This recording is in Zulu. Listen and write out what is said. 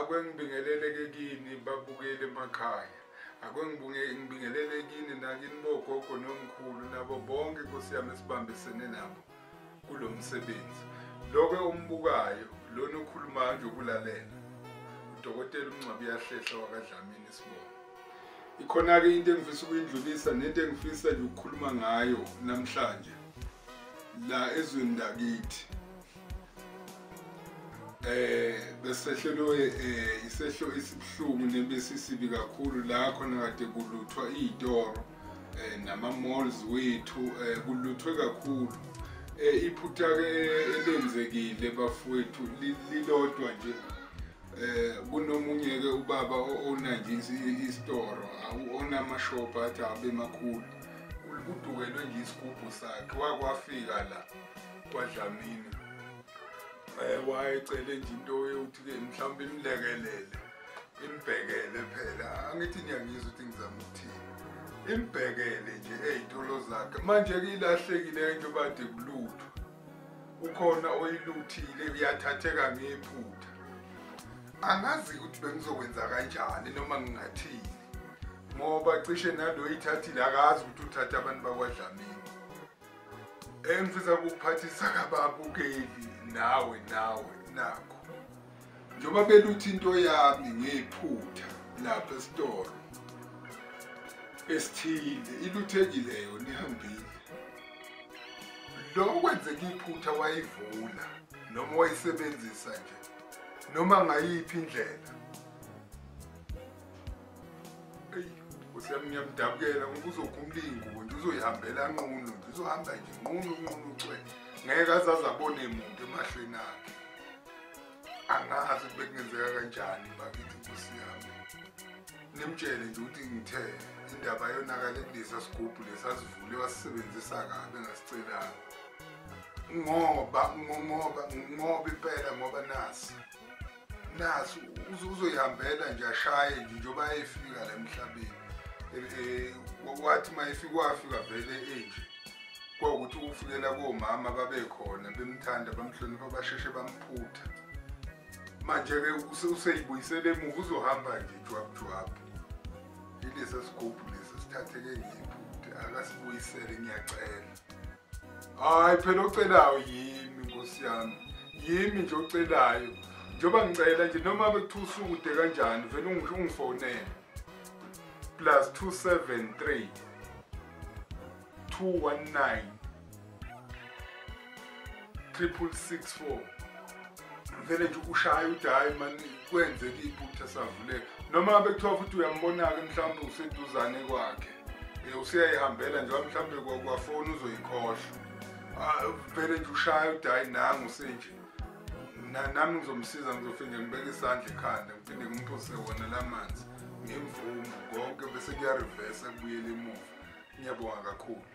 akwengibingelele kini babukele emakhaya. Akwengibingelele kini nakini bogogo nomkhulu nabo bonke Nkosi yami esibambisene nabo kulo msebenzi. Lokho umbukayo lona okhulumayo nje ukulalela. Dokotela Mngcwabo uyahlehla wakwaDlamini sibonga. Ikhona ke into engifisa ukuyindlulisa nento engifisa nje ukukhuluma ngayo namhlanje la ezweni lakithi. Besehlelo isehlo isibhlungu nebesisibi kakhulu la khona kade kuluthwa izitoro nama malls wethu kuluthwe kakhulu. Iphutha ke elenzekile bafowethu lilodwa nje. Kunomunye ke ubaba ona nje isitoro ona amashop athi abe makhulu. Udukelwe nje isigubhu sakhe wakwafika la kwaDlamini. Wayecela nje into yokuthi ke mhlawumbe imlekelele imbhekele phela angithi ngiyangizwa ukuthi ngizama ukuthini imbhekele nje ezitolo zakhe manje ke ilahlekile nje bade kulutho ukhona oyiluthile uyathatheka ngephutha angazi ukuthi bengizokwenza kanjani noma ngingathini ngoba cishe nalo ithathile akazi ukuthi uthatha abantu bakwaDlamini engifisa ukuphathisa kababukeli nawe nakho njoba beluthi into yami ngephutha lapha esitolo esithile iluthekileyo nihambile lo kwenzeka iphutha wayivula noma wayisebenzisa nje noma ngayiphi indlela usiyamnyamdabukela ngoba uzokhumlingo nje uzoyihambela nqunu nje uzohamba nje nqunu ucwele ngeke azazi abone umuntu emahlweni akhe angazi bekungenzeka kanjani bakithi Nkosi yami nimtshele nje ukuthi ngithe indaba yonakale kulesa sigubhu lesasivule wasisebenzisa kabe ngasicelanga ngoba impela ngoba nasi uzoyihambela nje ashaye nje njoba ayefika la emhlabeni wathi mayefika wafika vele enje ukuthi ufikela komama babekhona bemthanda bamhlonipha basheshe bamphutha manje ke useyibuyisele emuva uzohamba nje jwabujwabu ilesa sigubhu lesi sithatheke ngephutha akasibuyisele ngiyacela hayi phela ocelayo yimi Nkosi yami yimi nje ocelayo njoba ngicela nje noma bekuthiwa usukude kanjani vele ungifonele +273 219 664 vele nje ushaya udayi manje kwenzeka iphutha savuleka noma bekuthiwa futhi uyambona ke mhlawumbe useduzane kwakhe usiyayihambela nje mhlawumbe kwafona uzoyikhohlwa vele nje ushaya udayi nangu senje nami ngizomsiza ngizofika ngibeke isandla ekhanda ngiphinde ngimphose wona lamanzi ngemvumo konke bese kuya reverse kubuyela emuva ngiyabonga kakhulu.